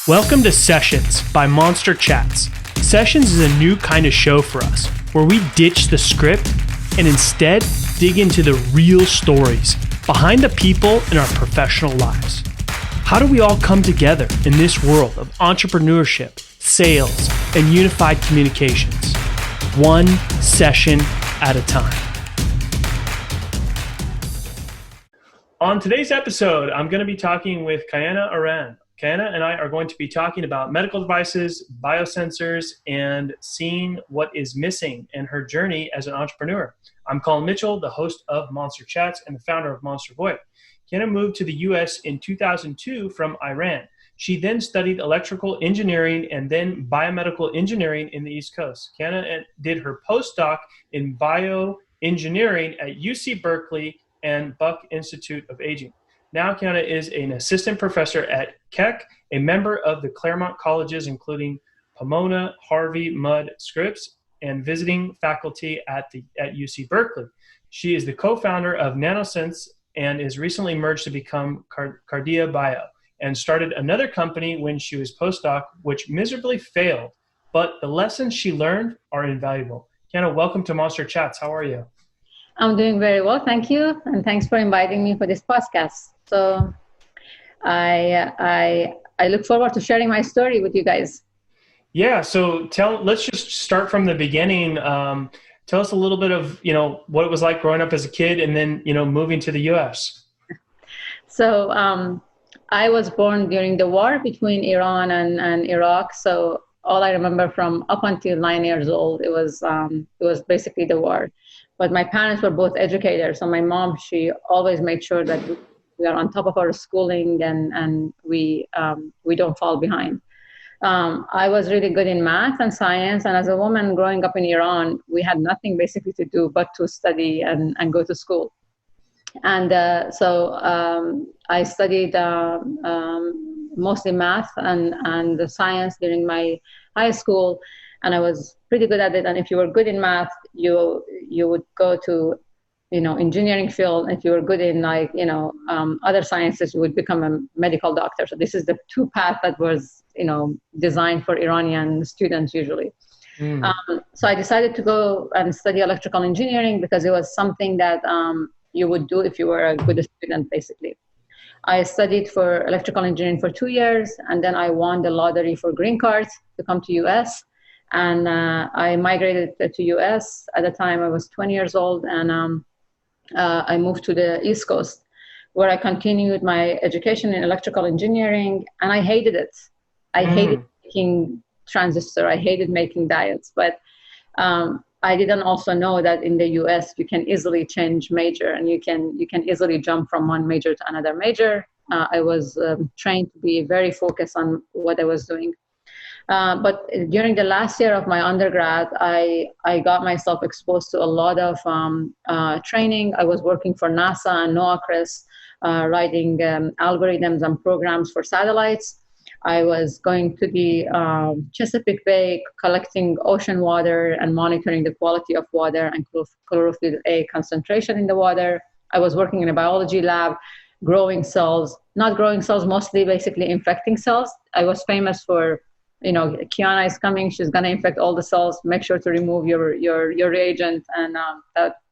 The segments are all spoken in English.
Welcome to Sessions by Monster Chats. Sessions is a new kind of show for us, where we ditch the script and instead dig into the real stories behind the people in our professional lives. How do we all come together in this world of entrepreneurship, sales, and unified communications? One session at a time. On today's episode, I'm going to be talking with Kiana Aran. Kiana and I are going to be talking about medical devices, biosensors, and seeing what is missing in her journey as an entrepreneur. I'm Colin Mitchell, the host of Monster Chats and the founder of Monster VoIP. Kiana moved to the U.S. in 2002 from Iran. She then studied electrical engineering and then biomedical engineering in the East Coast. Kiana did her postdoc in bioengineering at UC Berkeley and Buck Institute of Aging. Now Kiana is an assistant professor at Keck, a member of the Claremont colleges, including Pomona, Harvey, Mudd, Scripps, and visiting faculty at UC Berkeley. She is the co-founder of NanoSense and is recently merged to become Cardia Bio, and started another company when she was postdoc, which miserably failed. But the lessons she learned are invaluable. Kiana, welcome to Monster Chats. How are you? I'm doing very well, thank you, and thanks for inviting me for this podcast. So I look forward to sharing my story with you guys. Yeah, so let's just start from the beginning. Tell us a little bit of, what it was like growing up as a kid and then, moving to the U.S. So I was born during the war between Iran and Iraq. So all I remember from up until 9 years old, it was basically the war. But my parents were both educators. So my mom, she always made sure that we are on top of our schooling and we don't fall behind. I was really good in math and science. And as a woman growing up in Iran, we had nothing basically to do but to study and go to school. And so I studied mostly math and the science during my high school. And I was pretty good at it. And if you were good in math, you would go to, engineering field. If you were good in other sciences, you would become a medical doctor. So this is the two paths that was, designed for Iranian students usually. So I decided to go and study electrical engineering because it was something that you would do if you were a good student, basically. I studied for electrical engineering for 2 years, and then I won the lottery for green cards to come to US. And I migrated to US. At the time, I was 20 years old, and I moved to the East Coast, where I continued my education in electrical engineering, and I hated it. I hated making transistor. I hated making diodes, but I didn't also know that in the US, you can easily change major, and you can easily jump from one major to another major. I was trained to be very focused on what I was doing. But during the last year of my undergrad, I got myself exposed to a lot of training. I was working for NASA and NOAA, writing algorithms and programs for satellites. I was going to the Chesapeake Bay, collecting ocean water and monitoring the quality of water and chlorophyll A concentration in the water. I was working in a biology lab, growing cells, not growing cells, mostly basically infecting cells. I was famous for, Kiana is coming, she's going to infect all the cells, make sure to remove your reagent. And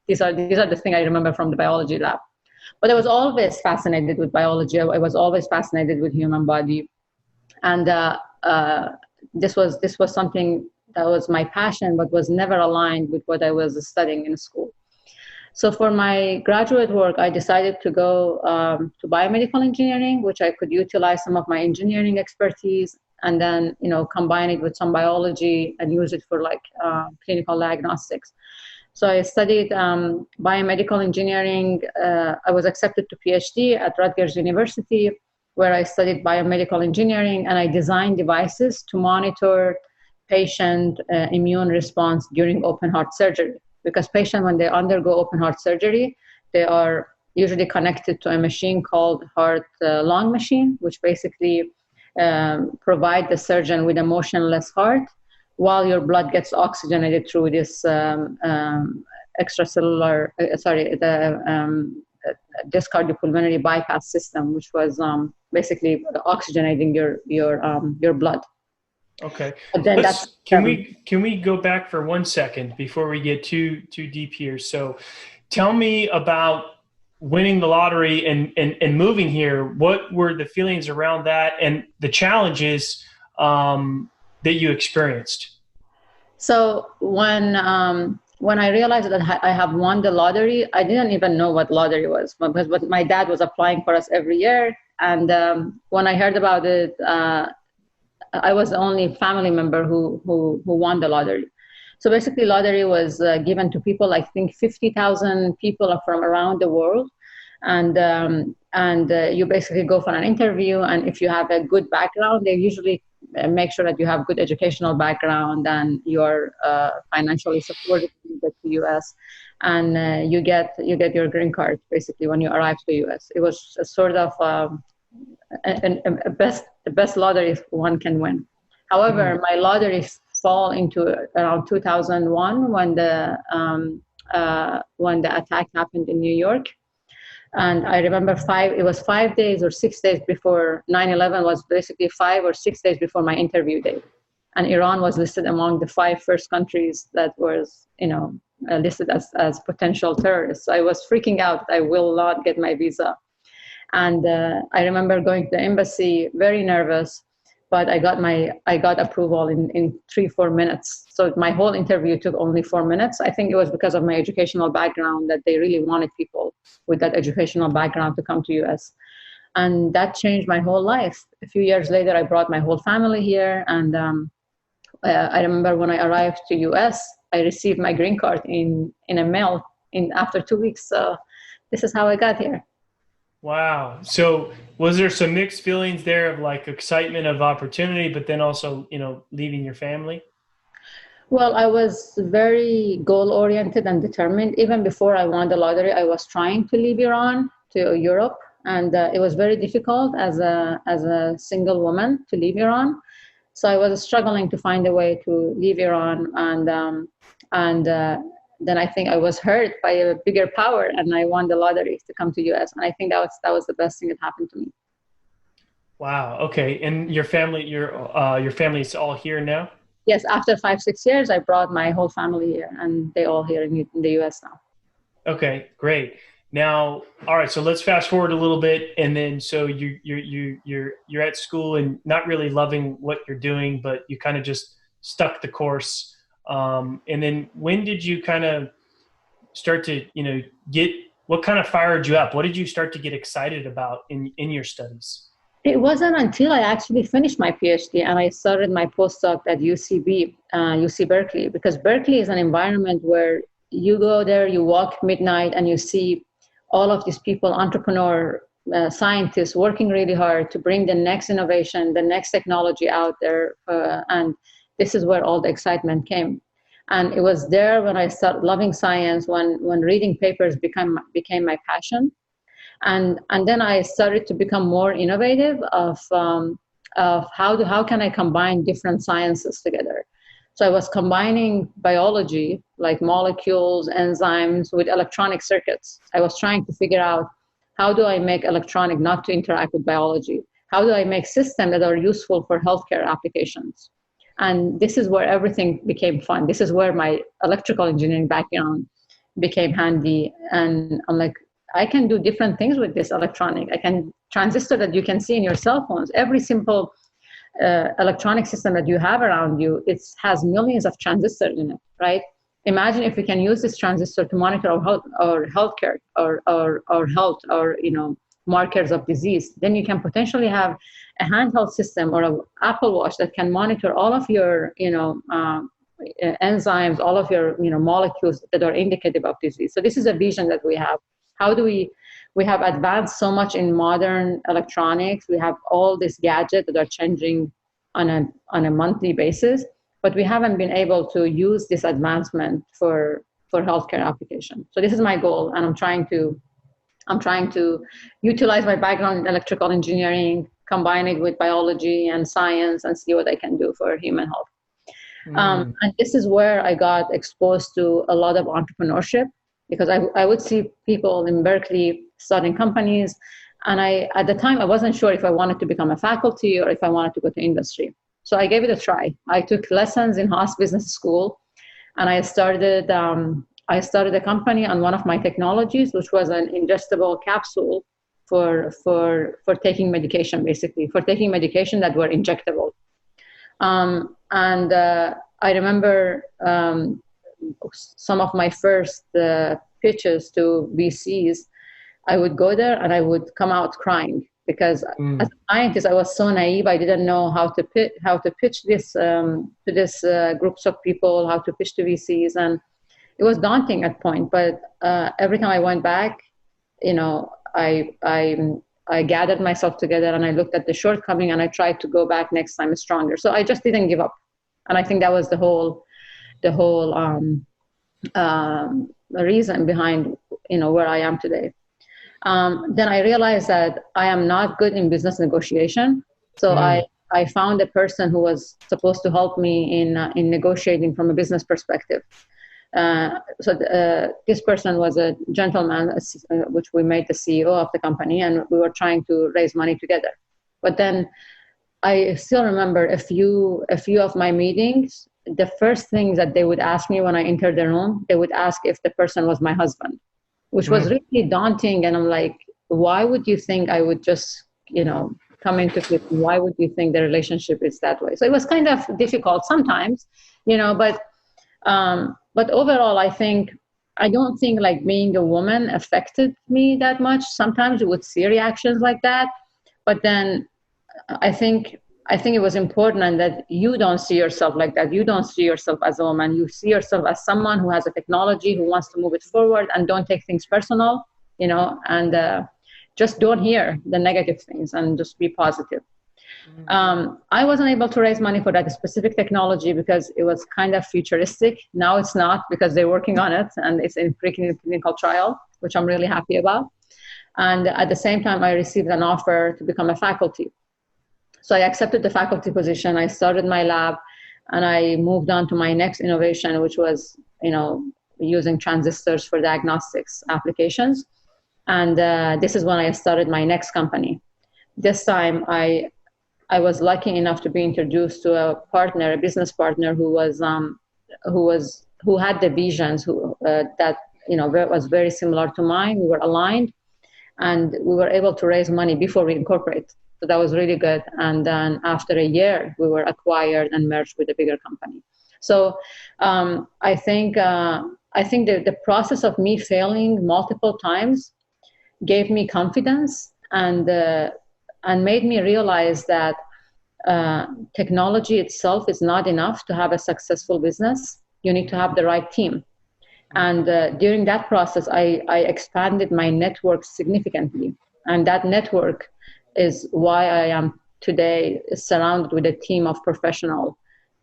these are the things I remember from the biology lab. But I was always fascinated with biology. I was always fascinated with human body. And this was something that was my passion, but was never aligned with what I was studying in school. So for my graduate work, I decided to go to biomedical engineering, which I could utilize some of my engineering expertise and then, combine it with some biology and use it for clinical diagnostics. So I studied biomedical engineering. I was accepted to PhD at Rutgers University, where I studied biomedical engineering, and I designed devices to monitor patient immune response during open heart surgery. Because patients, when they undergo open heart surgery, they are usually connected to a machine called heart-lung machine, which basically provide the surgeon with a motionless heart while your blood gets oxygenated through this extracellular, this cardiopulmonary bypass system, which was basically oxygenating your blood. Okay. But then Can we go back for 1 second before we get too deep here? So tell me about winning the lottery and moving here. What were the feelings around that and the challenges that you experienced? So when I realized that I have won the lottery, I didn't even know what lottery was, because my dad was applying for us every year. And when I heard about it, I was the only family member who won the lottery. So basically, lottery was given to people. I think 50,000 people from around the world, and you basically go for an interview. And if you have a good background, they usually make sure that you have good educational background and you're financially supported to get to the U.S. And you get your green card basically when you arrive to the U.S. It was a sort of the best lottery one can win. However, my lottery fall into around 2001 when the attack happened in New York. And I remember it was 5 days or 6 days before 9/11, was basically 5 or 6 days before my interview date. And Iran was listed among the 5 first countries that was, listed as potential terrorists. So I was freaking out. I will not get my visa. And I remember going to the embassy, very nervous, but I got approval in 3-4 minutes. So my whole interview took only 4 minutes. I think it was because of my educational background that they really wanted people with that educational background to come to US. And that changed my whole life. A few years later, I brought my whole family here. And I remember when I arrived to US, I received my green card in a mail after 2 weeks. So this is how I got here. Wow. So was there some mixed feelings there of like excitement of opportunity, but then also, leaving your family? Well, I was very goal-oriented and determined. Even before I won the lottery, I was trying to leave Iran to Europe, and it was very difficult as a single woman to leave Iran. So I was struggling to find a way to leave Iran, and then I think I was hurt by a bigger power, and I won the lottery to come to US. And I think that was the best thing that happened to me. Wow. Okay. And your family is all here now? Yes. After 5-6 years, I brought my whole family here, and they all here in the US now. Okay. Great. Now, all right. So let's fast forward a little bit, and then so you're at school and not really loving what you're doing, but you kind of just stuck the course. And then when did you kind of start to, what kind of fired you up? What did you start to get excited about in your studies? It wasn't until I actually finished my PhD and I started my postdoc at UC Berkeley, because Berkeley is an environment where you go there, you walk midnight, and you see all of these people, entrepreneur, scientists working really hard to bring the next innovation, the next technology out there. And this is where all the excitement came. And it was there when I started loving science, when reading papers became my passion. And then I started to become more innovative of how can I combine different sciences together. So I was combining biology, like molecules, enzymes, with electronic circuits. I was trying to figure out, how do I make electronic not to interact with biology? How do I make systems that are useful for healthcare applications? And this is where everything became fun. This is where my electrical engineering background became handy. And I'm like, I can do different things with this electronic. I can transistor that you can see in your cell phones. Every simple electronic system that you have around you, it has millions of transistors in it, right? Imagine if we can use this transistor to monitor our healthcare or health or markers of disease. Then you can potentially have a handheld system or an Apple Watch that can monitor all of your enzymes, all of your molecules that are indicative of disease. So this is a vision that we have. How do we have advanced so much in modern electronics? We have all these gadgets that are changing on a monthly basis, but we haven't been able to use this advancement for healthcare application. So this is my goal, and I'm trying to utilize my background in electrical engineering, combine it with biology and science, and see what I can do for human health. And this is where I got exposed to a lot of entrepreneurship. because I would see people in Berkeley starting companies. And at the time, I wasn't sure if I wanted to become a faculty or if I wanted to go to industry. So I gave it a try. I took lessons in Haas Business School, and I started a company on one of my technologies, which was an ingestible capsule for taking medication, basically, for taking medication that were injectable. I remember some of my first pitches to VCs. I would go there and I would come out crying because as a scientist, I was so naive. I didn't know how to pitch this to this groups of people, how to pitch to VCs, and it was daunting at point. But every time I went back, I gathered myself together and I looked at the shortcoming and I tried to go back next time stronger. So I just didn't give up, and I think that was the whole reason behind where I am today. Then I realized that I am not good in business negotiation. So I found a person who was supposed to help me in negotiating from a business perspective. This person was a gentleman, which we made the CEO of the company, and we were trying to raise money together. But then I still remember a few of my meetings. The first things that they would ask me when I entered the room, they would ask if the person was my husband, which was really daunting. And I'm like, why would you think I would just, come into it? Why would you think the relationship is that way? So it was kind of difficult sometimes, but overall, I don't think like being a woman affected me that much. Sometimes you would see reactions like that, but then I think it was important that you don't see yourself like that. You don't see yourself as a woman. You see yourself as someone who has a technology, who wants to move it forward, and don't take things personal, and just don't hear the negative things and just be positive. I wasn't able to raise money for that specific technology because it was kind of futuristic. Now it's not, because they're working on it and it's in preclinical trial, which I'm really happy about. And at the same time, I received an offer to become a faculty. So I accepted the faculty position. I started my lab and I moved on to my next innovation, which was, using transistors for diagnostics applications. And this is when I started my next company. This time I was lucky enough to be introduced to a business partner who had the visions that was very similar to mine. We were aligned, and we were able to raise money before we incorporate. So that was really good. And then after a year, we were acquired and merged with a bigger company. So I think the process of me failing multiple times gave me confidence and made me realize that technology itself is not enough to have a successful business. You need to have the right team. And during that process, I expanded my network significantly. And that network is why I am today surrounded with a team of professionals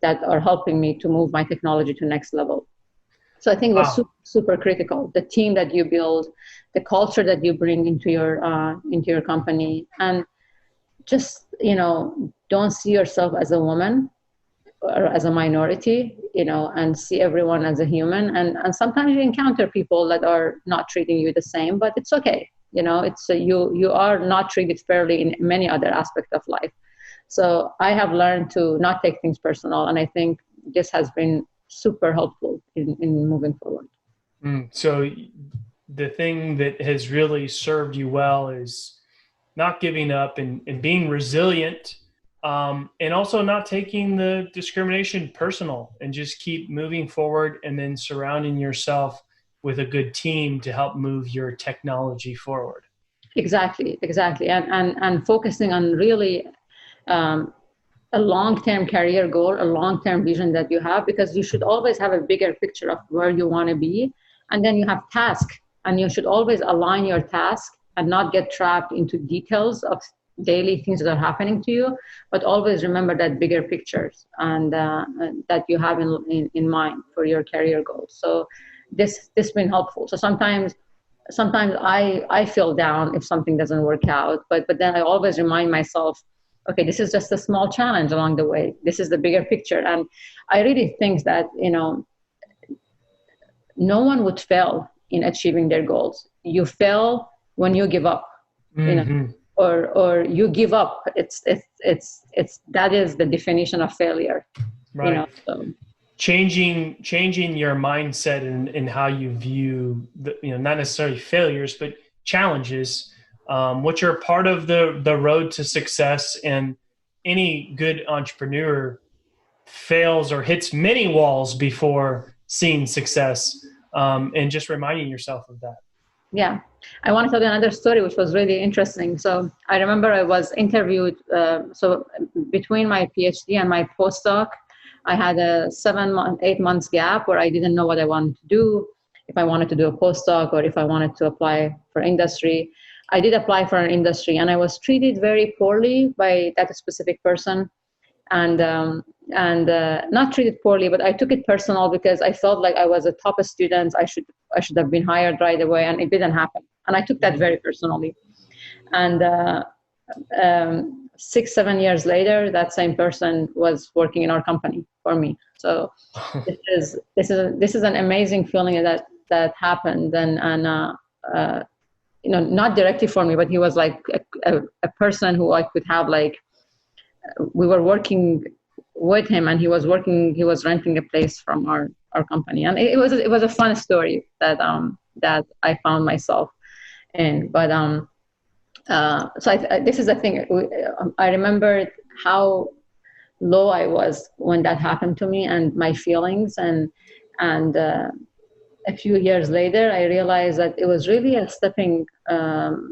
that are helping me to move my technology to next level. So I think it was super critical. The team that you build, the culture that you bring into your company, and just, don't see yourself as a woman or as a minority, and see everyone as a human. And sometimes you encounter people that are not treating you the same, but it's okay. You are not treated fairly in many other aspects of life. So I have learned to not take things personal. And I think this has been super helpful in moving forward. So the thing that has really served you well is not giving up and being resilient, and also not taking the discrimination personal, and just keep moving forward, and then surrounding yourself with a good team to help move your technology forward. Exactly. And focusing on really a long-term career goal, a long-term vision that you have, because you should always have a bigger picture of where you want to be. And then you have tasks, and you should always align your task and not get trapped into details of daily things that are happening to you, but always remember that bigger pictures and that you have in mind for your career goals. So this has been helpful. So sometimes I feel down if something doesn't work out, but then I always remind myself, okay, this is just a small challenge along the way. This is the bigger picture. And I really think that, no one would fail in achieving their goals. You fail when you give up, Mm-hmm. or you give up. It's that is the definition of failure, Right. So. Changing your mindset and how you view the, not necessarily failures, but challenges, which are part of the road to success. And any good entrepreneur fails or hits many walls before seeing success, and just reminding yourself of that. Yeah. I want to tell you another story, which was really interesting. So I remember I was interviewed. So between my PhD and my postdoc, I had a 8 months gap where I didn't know what I wanted to do, if I wanted to do a postdoc or if I wanted to apply for industry. I did apply for an industry, and I was treated very poorly by that specific person. And not treated poorly, but I took it personal because I felt like I was a top student. I should have been hired right away, and it didn't happen. And I took that very personally. And 6-7 years later, that same person was working in our company for me. So this is an amazing feeling that happened, and not directly for me, but he was like a person who I could have, like, we were working with him, and he was renting a place from our company, and it was a fun story that I found myself in. But this is the thing. I remembered how low I was when that happened to me, and my feelings, and a few years later, I realized that it was really a stepping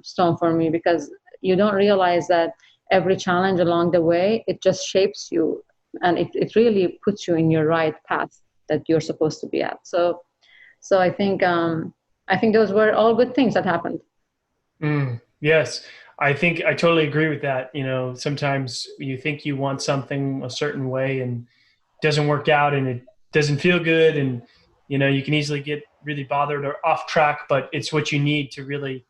stone for me, because you don't realize that every challenge along the way, it just shapes you, and it really puts you in your right path that you're supposed to be at. So I think those were all good things that happened. Yes, I think I totally agree with that. Sometimes you think you want something a certain way and it doesn't work out, and it doesn't feel good, and you can easily get really bothered or off track, but it's what you need to really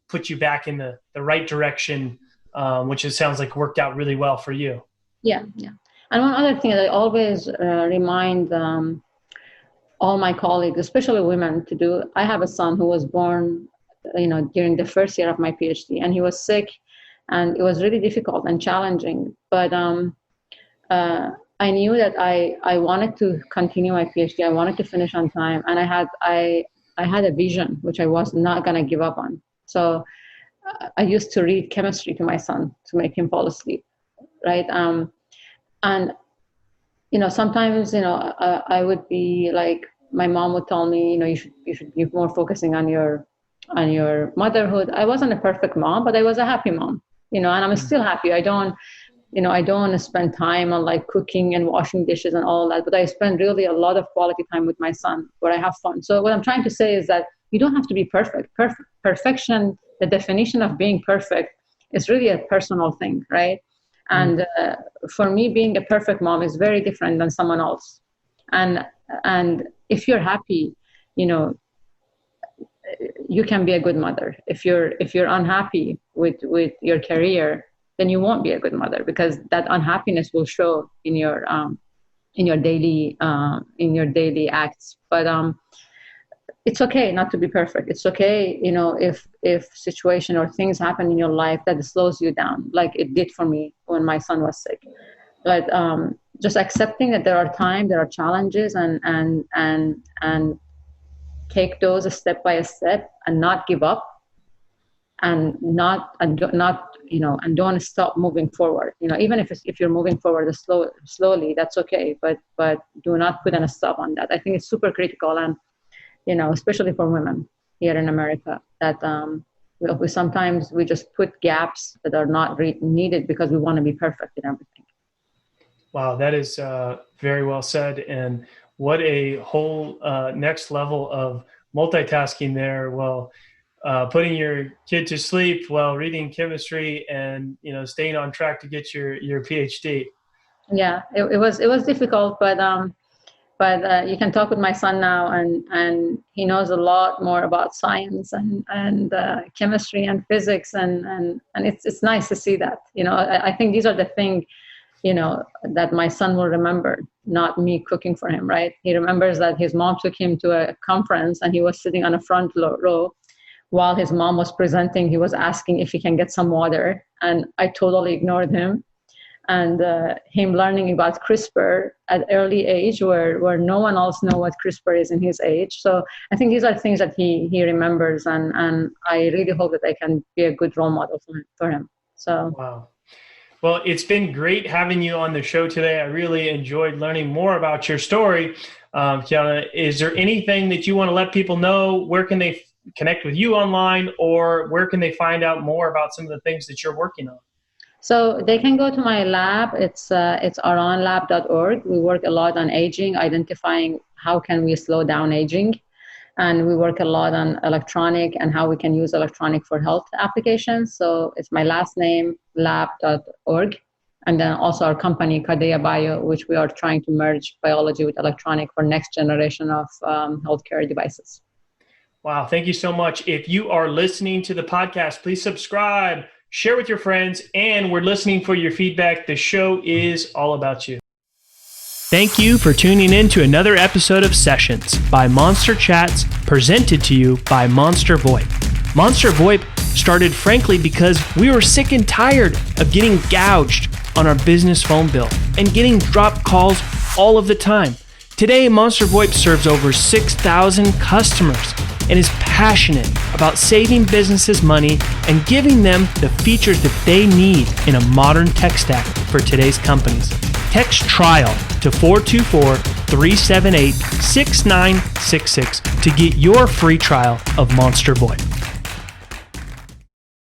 put you back in the right direction, which it sounds like worked out really well for you. Yeah. And one other thing that I always remind all my colleagues, especially women, to do. I have a son who was born, during the first year of my PhD, and he was sick, and it was really difficult and challenging. But I knew that I wanted to continue my PhD. I wanted to finish on time, and I had a vision which I was not going to give up on. So I used to read chemistry to my son to make him fall asleep, right? And sometimes I would be like, my mom would tell me, you should be more focusing on your motherhood. I wasn't a perfect mom, but I was a happy mom, and I'm still happy. I don't want to spend time on like cooking and washing dishes and all that, but I spend really a lot of quality time with my son where I have fun. So what I'm trying to say is that you don't have to be perfect. Perfection, the definition of being perfect, is really a personal thing, right? And for me, being a perfect mom is very different than someone else. And if you're happy, you can be a good mother. If you're unhappy with your career, then you won't be a good mother, because that unhappiness will show in your daily acts. But it's okay not to be perfect. It's okay, if situation or things happen in your life that slows you down, like it did for me when my son was sick. But just accepting that there are challenges, and take those step by step, and not give up, and don't stop moving forward. Even if you're moving forward slowly, that's okay. But do not put a stop on that. I think it's super critical, and especially for women here in America, that we sometimes just put gaps that are not needed because we want to be perfect in everything. Wow, that is very well said. And what a whole next level of multitasking there. Well, putting your kid to sleep while reading chemistry, and staying on track to get your PhD. Yeah, it was difficult, but you can talk with my son now, and he knows a lot more about science and chemistry and physics, and it's nice to see that. I think these are the things that my son will remember, not me cooking for him, right? He remembers that his mom took him to a conference and he was sitting on a front row while his mom was presenting. He was asking if he can get some water, and I totally ignored him. And him learning about CRISPR at early age where no one else know what CRISPR is in his age. So I think these are things that he remembers, and I really hope that I can be a good role model for him. So wow. Well, it's been great having you on the show today. I really enjoyed learning more about your story. Kiana, is there anything that you want to let people know? Where can they connect with you online, or where can they find out more about some of the things that you're working on? So they can go to my lab. It's aranlab.org. We work a lot on aging, identifying how can we slow down aging. And we work a lot on electronic and how we can use electronic for health applications. So it's my last name, lab.org. And then also our company, Kadea Bio, which we are trying to merge biology with electronic for next generation of healthcare devices. Wow, thank you so much. If you are listening to the podcast, please subscribe, share with your friends, and we're listening for your feedback. The show is all about you. Thank you for tuning in to another episode of Sessions by Monster Chats, presented to you by Monster VoIP. Monster VoIP started frankly because we were sick and tired of getting gouged on our business phone bill and getting dropped calls all of the time. Today, Monster VoIP serves over 6,000 customers and is passionate about saving businesses money and giving them the features that they need in a modern tech stack for today's companies. Text TRIAL to 424-378-6966 to get your free trial of Monster VoIP.